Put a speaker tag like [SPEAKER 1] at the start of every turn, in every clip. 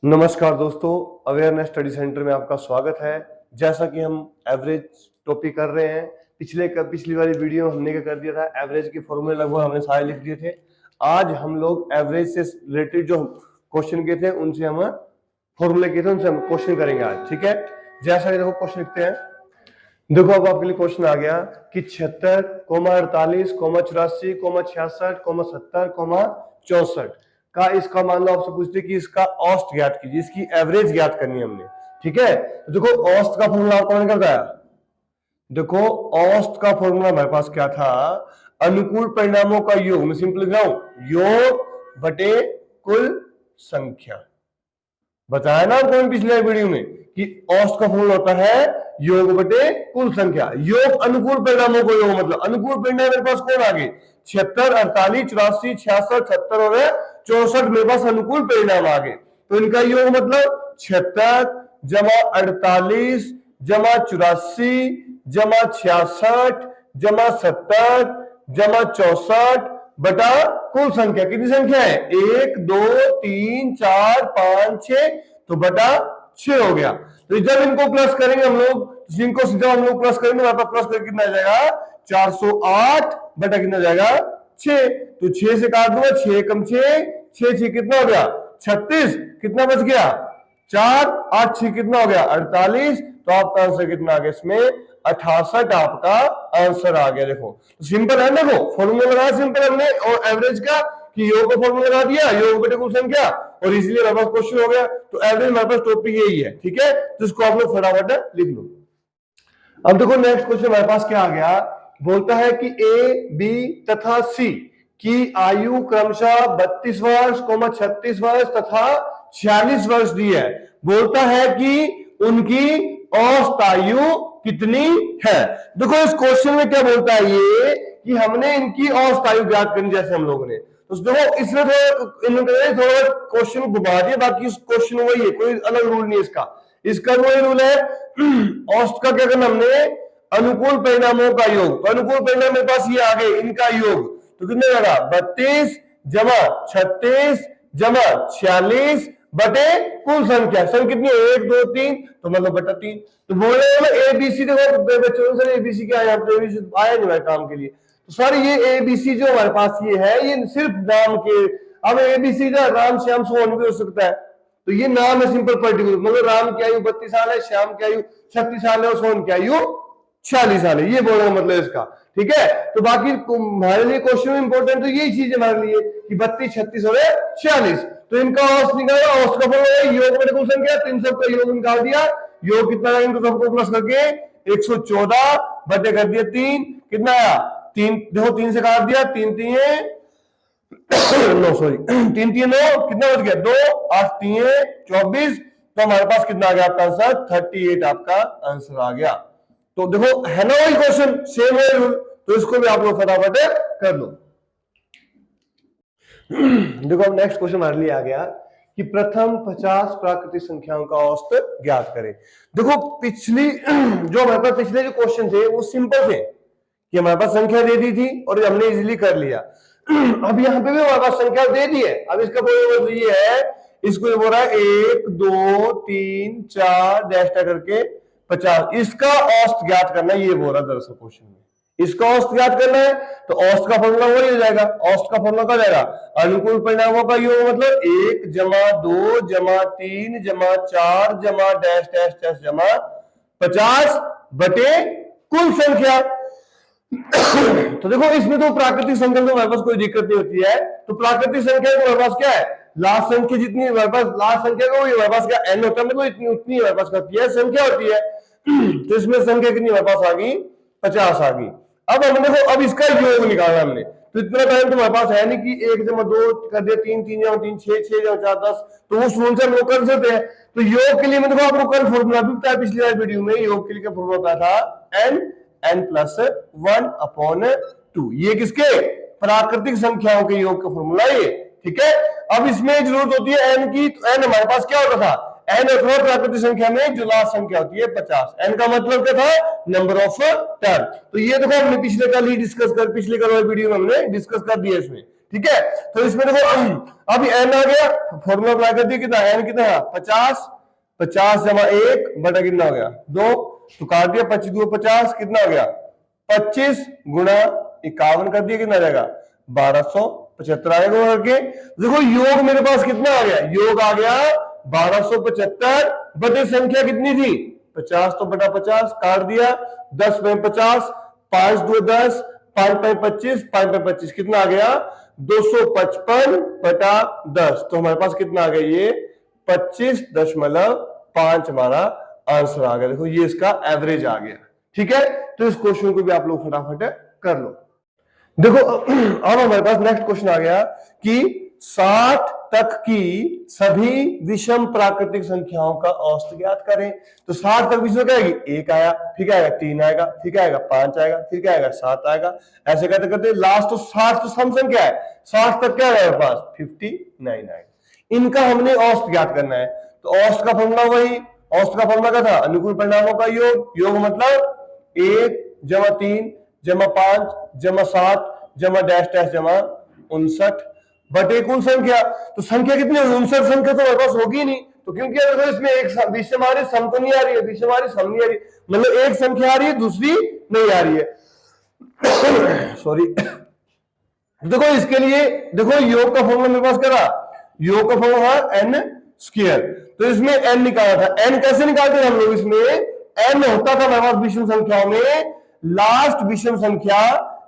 [SPEAKER 1] नमस्कार दोस्तों, awareness study centre में आपका स्वागत है। जैसा कि हम एवरेज टॉपिक कर रहे हैं, पिछली वाली वीडियो हमने क्या कर दिया था, एवरेज के फॉर्मूले लगभग हमने सारे लिख दिए थे। आज हम लोग एवरेज से रिलेटेड जो क्वेश्चन किए थे उनसे हम फॉर्मूले किए थे, उनसे हम क्वेश्चन करेंगे आज। ठीक है, जैसा कि देखो क्वेश्चन लिखते हैं। देखो अब आपके लिए क्वेश्चन आ गया कि 76, 48, 84, 66, 70, 64 का इसका मान लो आपसे पूछते कि इसका औसत ज्ञात कीजिए, इसकी एवरेज ज्ञात करनी है हमने। ठीक है, तो देखो औसत का फॉर्मूला आपको मैंने बताया। देखो औसत का फॉर्मूला हमारे पास क्या था, अनुकूल परिणामों का योग। मैं सिंपल लिख रहा हूं, योग बटे कुल संख्या। बताया ना आपको पिछले वीडियो में कि औसत का फॉर्मूला होता है योग बटे कुल संख्या। योग अनुकूल परिणामों को योग, मतलब अनुकूल परिणाम मेरे पास कौन आ गए, 76, 48, 84, 66, 70 और 64 मेरे पास अनुकूल परिणाम आ गए। तो इनका योग मतलब 76 जमा 48 जमा 84 जमा 66 जमा 70 जमा 64 बटा कुल संख्या। कितनी संख्या है, 1 2 3 4 5 6, तो बटा 6 हो गया। तो जब इनको प्लस करेंगे हम लोग, जिनको सीधा हम लोग प्लस करेंगे, वहां पर प्लस करके कितना आ जाएगा, 408 बटा कितना जाएगा 6। तो 6 से काट दूंगा, 6 कम 6, 6 कितना हो गया 36, कितना बच गया 4, 8 6 कितना हो गया 48। तो आपका आंसर कितना आ गया इसमें 68 आपका आंसर आ गया। देखो सिंपल है, देखो फॉर्मूला लगाया सिंपल हमने, और एवरेज का कि योग का फॉर्मूला लगा दिया, योग बटे कुल संख्या, और इजीली हमारे पास क्वेश्चन हो गया। तो एवरेज हमारे पास टॉपिक यही है। ठीक है, तो इसको आप लोग फटाफट लिख लो। अब देखो नेक्स्ट क्वेश्चन हमारे पास क्या आ गया, बोलता है कि ए बी तथा सी की आयु क्रमशः 32 वर्ष, 36 वर्ष तथा 46 वर्ष दी है। बोलता है कि उनकी औसत आयु कितनी है। देखो इस क्वेश्चन में क्या बोलता है ये, कि हमने इनकी औसत आयु ज्ञात करनी, जैसे हम लोगों ने। तो देखो इसमें थोड़ा क्वेश्चन घुमा दिया, बाकी क्वेश्चन वही है, कोई अलग रूल नहीं इसका। इसका वही रूल है, औसत का क्या करना हमने, अनुकूल परिणामों का योग। तो अनुकूल परिणाम मेरे पास ये आ गए, इनका योग। तो कितने जाएगा 32 जमा 36 जमा 46 बटे कुल संख्या। संख्या कितनी है 1 2 3, तो मतलब बटा 3। तो बोल रहे हैं एबीसी, देखो बच्चों सर एबीसी क्या है, एबीसी आया नहीं काम के लिए। तो सर ये एबीसी जो हमारे पास ये है, ये सिर्फ नाम के। अब एबीसी जो राम श्याम सोहन भी हो सकता है, तो ये नाम है सिंपल पर्टिकुलर, मतलब राम की आयु 32 साल है, श्याम की आयु 36 साल है और सोहन की आयु 46 साल है। ये बोलने का मतलब इसका। ठीक है, तो बाकी हमारे लिए क्वेश्चन इंपॉर्टेंट तो यही चीज है हमारे लिए कि 32 36 और 46। तो इनका औसत निकाला, औसत का फॉर्मूला योग बटे कुल संख्या, 3 सबका योग निकाल दिया। योग कितना है, इनको सबको प्लस करके 114 बटे कर दिया 3, कितना आया 3। देखो 3 से काट दिया, 3 3 नो सॉरी 3 3 9, कितना बच गया 2, 8 3 24। तो हमारे पास कितना आ गया आपका आंसर 38 आपका आंसर आ गया। तो देखो है ना वही क्वेश्चन, सेम है रूल, तो इसको भी आप लोग फटाफट कर लो। देखो अब नेक्स्ट क्वेश्चन हमारे लिए आ गया कि प्रथम 50 प्राकृतिक संख्याओं का औसत ज्ञात करें। देखो पिछली जो हमारे पास पिछले जो क्वेश्चन थे वो सिंपल थे, कि हमारे पास संख्या दे दी थी और हमने इजीली कर लिया। अब यहाँ पे भी हमारे पास संख्या दे दी है। अब इसका मतलब ये है, इसको ये बोल रहा है 1 2 3 4 डैश करके 50, इसका औसत ज्ञात करना है, ये बोल रहा है दरअसल क्वेश्चन में। इसका औसत ज्ञात करना है, तो औसत का फॉर्मूला वही हो जाएगा। औसत का फॉर्मूला क्या जाएगा, अनुकूल परिणामों का योग, मतलब 1 जमा 2 जमा 3 जमा 4 जमा डैश डैश डैश जमा 50 बटे कुल संख्या। तो देखो इसमें तो प्राकृतिक संख्या तो हमारे पास कोई दिक्कत नहीं होती है। तो प्राकृतिक संख्या तो हमारे पास क्या है, लास्ट संख्या जितनी हमारे पास, लास्ट संख्या का हमारे पास क्या n होता है, मतलब इतनी उतनी हमारे पास होती है, संख्या होती है। तो इसमें संख्या कितनी हमारे पास आ गई 50 आ गई। अब हम देखो, अब इसका योग निकालना हमने, तो इतना टाइम तो हमारे पास है नहीं कि 1 जमा 2 कर दिया 3 3 जमा 3 6 6 जमा 4 10, तो उस रूल से हम लोग कर सकते हैं। तो योग के लिए मैं देखो आपको कल फॉर्मूला भी बताया पिछली वाली वीडियो में, योग के लिए क्या फॉर्मूला बताया था, n+1/2। ये किसके, प्राकृतिक संख्याओं के योग का फॉर्मूला ये। ठीक है, अब इसमें जरूरत होती है n की, तो n हमारे पास क्या होता था, n अथवा प्राकृतिक संख्या में जो लास्ट संख्या होती है 50। n का मतलब क्या था, नंबर ऑफ टर्म। तो ये देखो हमने पिछले कल ही डिस्कस कर, पिछले कल वाली वीडियो में हमने डिस्कस कर दिया इसमें। ठीक है। तो इसमें देखो अभी n आ गया, फॉर्मूला अप्लाई कर दिया, कितना n कितना है 50, 50 जमा 1 बटा कितना हो गया 2, तो काट दिया 25 2 50, कितना हो गया 25 गुणा 51 कर दिया, कितना आ जाएगा 1275 आएगा करके। देखो योग मेरे पास कितना आ गया, योग आ गया 1275 बटे संख्या कितनी थी 50, तो बटा 50 काट दिया, 10 में 50, 5 2 10, 5 पे 25, 5 पे 25 कितना आ गया 255 बटा 10, तो हमारे पास कितना आ गया ये 25.5 हमारा आंसर आ गया। देखो ये इसका एवरेज आ गया, ठीक है। तो इस क्वेश्चन को भी आप लोग फटाफट कर लो। देखो अब हमारे पास नेक्स्ट क्वेश्चन आ गया कि 60 तक की सभी विषम प्राकृतिक संख्याओं का औसत ज्ञात करें। तो 60 तक विषम क्या आएगी, 1 आया, फिर क्या आएगा 3 आएगा, फिर क्या आएगा 5 आएगा, फिर क्या आएगा 7 आएगा, ऐसे करते करते लास्ट तो 60 तो सम संख्या है, 60 तक क्या आएगा पास 59 आएगा। इनका हमने औसत ज्ञात करना है। तो औसत का फॉर्मूला वही, औसत का फॉर्मूला क्या था, अनुकूल परिणामों का योग, योग मतलब 1 जमा 3 जमा 5 जमा 7 जमा डैश डैश जमा 59 बटे कुल संख्या। तो संख्या कितनी होगी 59 संख्या तो हमारे पास होगी नहीं, तो क्योंकि अगर इसमें एक विषमारी सम तो नहीं आ रही है, विषमारी सम नहीं आ रही, मतलब एक संख्या आ रही है दूसरी नहीं आ रही है सॉरी। देखो इसके लिए देखो योग का फॉर्मूला मेरे पास करा, योग का फॉर्मूला n स्क्वायर, तो इसमें n निकाला था। n कैसे निकालते हैं हम लोग, इसमें n होता था हमारे पास विषम संख्याओं में लास्ट विषम संख्या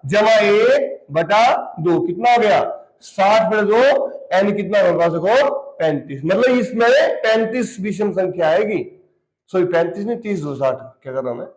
[SPEAKER 1] जमा 1 बटा 2, कितना हो गया 60 बटे 2, n कितना होगा देखो 35, मतलब इसमें 35 विषम संख्या आएगी, सॉरी 35 नहीं 30 2 60, क्या कर रहा हूं मैं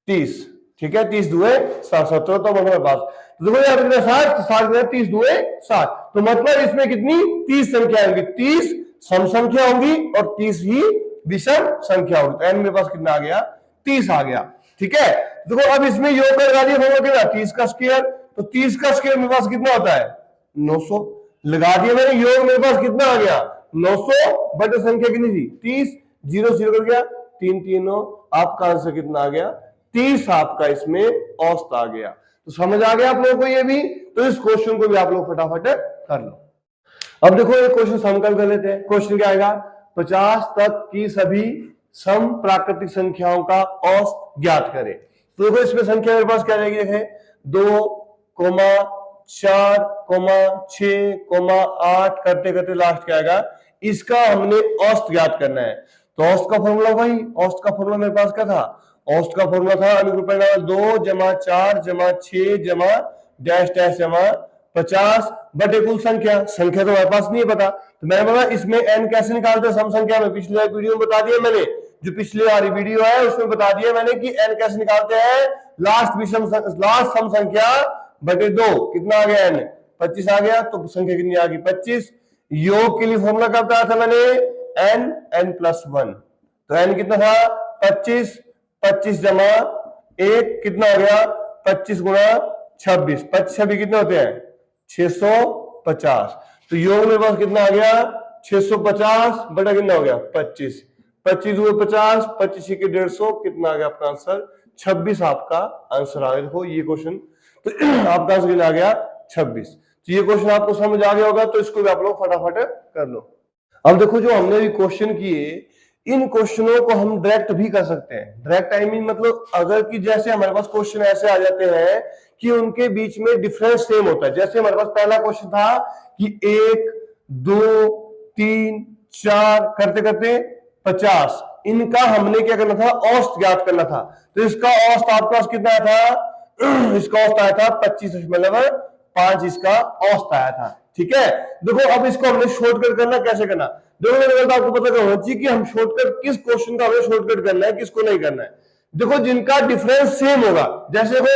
[SPEAKER 1] 30, ठीक है 30 दुए 60, 17 तो हमारे पास, तो देखो यार 60 60 30 दुए 60, तो मतलब इसमें कितनी 30 संख्या होंगी, 30 सम संख्या होंगी और 30 ही विषम संख्या होगी। तो n मेरे पास कितना आ गया 30 आ गया, ठीक है। देखो अब इसमें योग कर लगा दिया, कितना 30 का स्क्वायर, तो 30 का स्क्वायर मेरे पास कितना होता है 900, लगा दिया मैंने, योग मेरे पास कितना आ गया 900 बटे संख्या कितनी थी 30, 0 0 कर गया 3 3 9, आपका आंसर कितना आ गया 30 आपका इसमें औसत आ गया। तो समझ आ गया आप लोगों को ये भी, तो इस क्वेश्चन को भी आप लोग फटाफट कर लो। अब देखो ये क्वेश्चन समकल कर लेते हैं। क्वेश्चन क्या आएगा, 50 तक की सभी सम प्राकृतिक संख्याओं का औसत ज्ञात करें। तो देखो इसमें संख्या मेरे पास क्या रहेगी, देखें 2, 4, 6, 8 करते करते लास्ट क्या आएगा, इसका हमने औसत ज्ञात करना है। तो औसत का फॉर्मूला वही, औसत का फॉर्मूला मेरे पास क्या था, औसत का फॉर्मूला था अनुकूल परिणाम 2 जमा 4 जमा 6 जमा डैश डैश जमा 50 बटे कुल संख्या, संख्या तो हमारे पास नहीं है पता, तो मैंने बोला इसमें n कैसे निकालते हैं सम संख्या में, पिछले वीडियो में बता दिया मैंने, जो पिछली वाली वीडियो है उसमें बता दिया मैंने कि n कैसे निकालते हैं, लास्ट सम संख्या बटे 2, कितना आ गया n 25 आ गया, तो संख्या कितनी आ गई 25। योग के लिए फॉर्मूला क्या बताया था मैंने, n प्लस 1, तो n कितना था 25, 25 जमा 1 कितना हो गया 25 गुणा 26, 25 छब्बीस कितने होते हैं 650, तो योग मेरे पास कितना आ गया 650 बटा कितना हो गया 25, 25 हुए 50, 25 के 150, कितना आ गया आपका आंसर 26 आपका आंसर आ गया। देखो ये क्वेश्चन तो आपका आंसर कितना आ गया 26। तो ये क्वेश्चन आपको समझ आ गया होगा, तो इसको भी आप लोग फटाफट कर लो। अब देखो जो हमने भी क्वेश्चन किए, इन क्वेश्चनों को हम डायरेक्ट भी कर सकते हैं। डायरेक्ट आई मीन मतलब अगर कि जैसे हमारे पास क्वेश्चन ऐसे आ जाते हैं कि उनके बीच में डिफरेंस सेम होता है, जैसे हमारे पास पहला क्वेश्चन था कि 1 2 3 4 करते करते 50, इनका हमने क्या करना था औसत ज्ञात करना था। तो इसका औसत आपके पास कितना आया था, इसका औसत आया था 25.5, इसका औसत आया था, ठीक है। देखो अब इसको हमने शॉर्टकट करना, कैसे करना, देखो मेरे को आपको पता होना चाहिए कि हम शॉर्टकट किस क्वेश्चन का हमें शॉर्टकट करना है, किसको नहीं करना है। देखो जिनका डिफरेंस सेम होगा, जैसे वो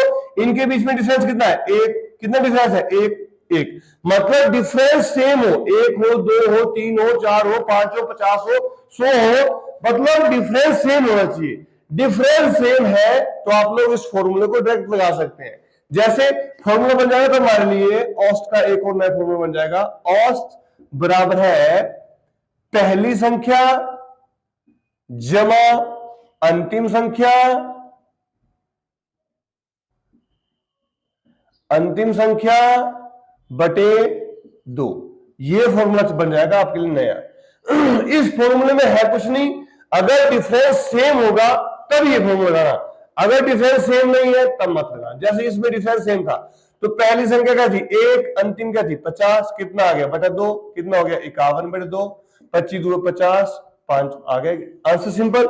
[SPEAKER 1] इनके बीच में डिफरेंस कितना है 1, कितना डिफरेंस है 1 1, मतलब डिफरेंस सेम हो, 1 हो 2 हो 3 हो 4 हो 5 हो 50 हो 100 हो, मतलब डिफरेंस सेम होना चाहिए। डिफरेंस सेम है तो आप लोग इस फॉर्मूले को डायरेक्ट लगा सकते हैं। जैसे फॉर्मूला बन जाएगा तो हमारे लिए औसत का एक और नया फॉर्मूला बन जाएगा, औसत बराबर है पहली संख्या जमा अंतिम संख्या, अंतिम संख्या बटे 2, ये फॉर्मूला बन जाएगा आपके लिए नया। इस फॉर्मूले में है कुछ नहीं, अगर डिफरेंस सेम होगा तब ये फॉर्मूला लगाना, अगर डिफरेंस सेम नहीं है तब मत लगाना। जैसे इसमें डिफरेंस सेम था तो पहली संख्या क्या थी 1, अंतिम क्या थी 50, कितना आ गया बटा 2, कितना हो गया 51 बटे 2, 25 2 50, 5 आ गया आंसर। सिंपल।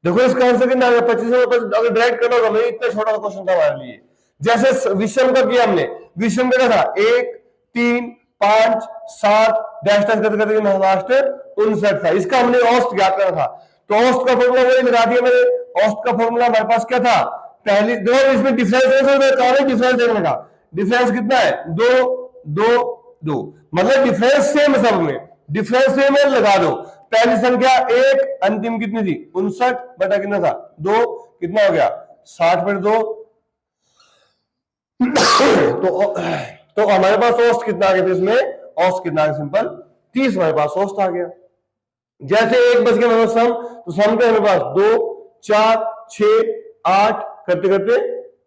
[SPEAKER 1] देखो इसका आंसर कितना आ गया 25। अगर डायरेक्ट करना होगा, इतना छोटा क्वेश्चन था हमारे लिए। जैसे विषम का किया हमने, विषम का था 1 3 5 7 डैश डैश करते करते लास्ट 59 था। इसका हमने औसत ज्ञात करना था, तो औसत का फॉर्मूला वही लगा दिया मैंने। औसत का फॉर्मूला हमारे पास क्या था, पहली दो, इसमें डिफरेंस डिफरेंस लगा, डिफरेंस कितना है 2 2 2, मतलब डिफरेंस सेम है सब में, डिफरेंस सेम है लगा दो। पहली संख्या 1, अंतिम कितनी थी 59 बटा कितना था 2, कितना हो गया 60 बटे 2। तो हमारे पास औसत कितना आ गया, इसमें औसत कितना आ गया, सिंपल 30 हमारे पास औसत आ गया। जैसे 1 बच गया मेरे पास सम, तो सम के हमारे पास 2 4 6 8 करते करते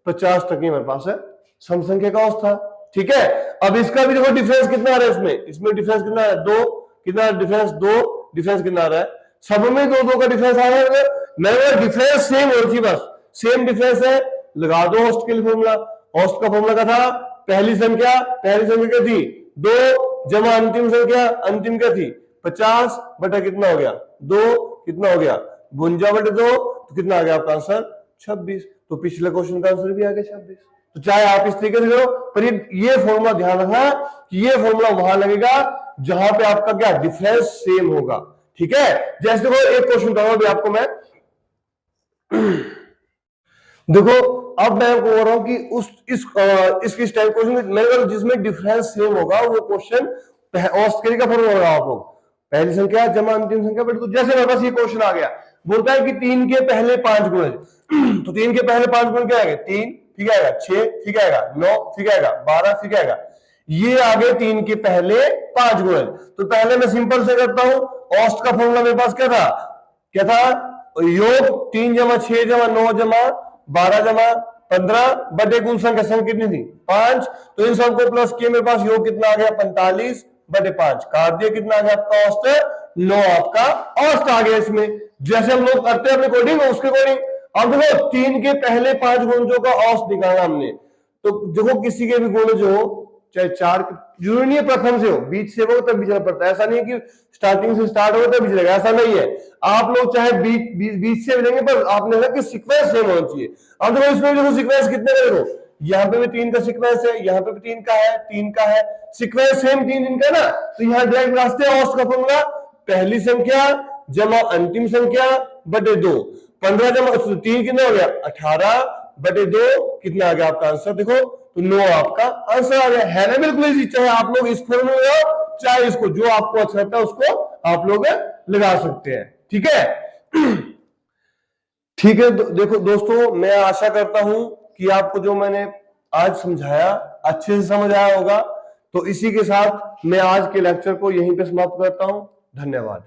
[SPEAKER 1] 50 तक ही हमारे पास है सम संख्या का औसत था। ठीक है, अब इसका भी देखो डिफरेंस कितना आ रहा है, इसमें डिफरेंस कितना है 2, कितना डिफरेंस 2, डिफरेंस कितना आ रहा है, सब में 2 2 का डिफरेंस आ रहा है। मेरे डिफरेंस सेम हो रही थी, बस सेम डिफरेंस है लगा दो औसत के लिए फॉर्मूला। औसत का फॉर्मूला क्या था, पहली संख्या क्या थी 2 जमा अंतिम संख्या, अंतिम क्या थी 50 बटा कितना हो गया 2, कितना हो गया 52 बटे 2, तो कितना आ गया आपका आंसर 26। तो पिछले क्वेश्चन का आंसर भी आ गया 26। तो चाहे आप इस तरीके से करो, पर ये फॉर्मूला ध्यान रखना कि ये फॉर्मूला वहां लगेगा जहां पे आपका क्या डिफरेंस सेम होगा। ठीक है, जैसे देखो एक क्वेश्चन बताऊंगा अभी आपको मैं। देखो अब मैं आपको बोल रहा हूं कि इस टाइप क्वेश्चन जिसमें डिफरेंस सेम होगा वो क्वेश्चन औसत का फॉर्मूला होगा आप लोग, पहली संख्या जमा अंतिम संख्या बटे 2। जैसे मेरे पास ये क्वेश्चन आ गया, बोलता है कि 3 के पहले 5 गुणज, तो 3 के पहले 5 गुण क्या आएगा 3, ठीक आएगा 6, ठीक आएगा 9, ठीक आएगा 12, ठीक आएगा। ये आ गए 3 के पहले 5 गुणज। तो पहले मैं सिंपल से करता हूं, औसत का फॉर्मूला मेरे पास क्या था योग 3 जमा 6 जमा 9 जमा 12 जमा 15 बटे कुल संख्या कितनी थी 5। तो इन सबको प्लस किए, मेरे पास योग कितना आ गया 45 बटे 5, काट दिया कितना आ गया आपका औसत 9, आपका औसत आ गया। इसमें जैसे हम लोग करते हैं अपने कोडिंग उसके कोडिंग। अब देखो 3 के पहले 5 गुणजों का औसत निकालना हमने, तो देखो किसी के भी गुण जो हो, चाहे 4, जरूरी नहीं है प्रथम से हो, बीच से हो तब भी चलना पड़ता है। ऐसा नहीं कि स्टार्टिंग से स्टार्ट हो तब भी चलेगा, ऐसा नहीं है। आप लोग चाहे बीच से मिलेंगे, पर आपने कहा कि सीक्वेंस सेम होना चाहिए। अब देखो इसमें देखो सीक्वेंस कितने का, देखो यहाँ पे भी 3 का सीक्वेंस है, यहाँ पे भी 3 का है, 3 का है, सीक्वेंस सेम 3 इनका ना। तो यहाँ डायरेक्ट रास्ते औसत का फॉर्मूला पहली संख्या जमा अंतिम संख्या बटे 2, 15 जमा 3 कितना हो गया 18 बटे 2, कितना आ गया आपका आंसर, देखो तो 9 आपका आंसर आ गया। है ना बिल्कुल इजी। चाहे आप लोग इस फॉर्मूले लगाओ, चाहे इसको, जो आपको अच्छा लगता है उसको आप लोग लगा सकते हैं। ठीक है, ठीक है। देखो दोस्तों, मैं आशा करता हूं कि आपको जो मैंने आज समझाया अच्छे से समझ आया होगा। तो इसी के साथ मैं आज के लेक्चर को यहीं पे समाप्त करता हूं। धन्यवाद।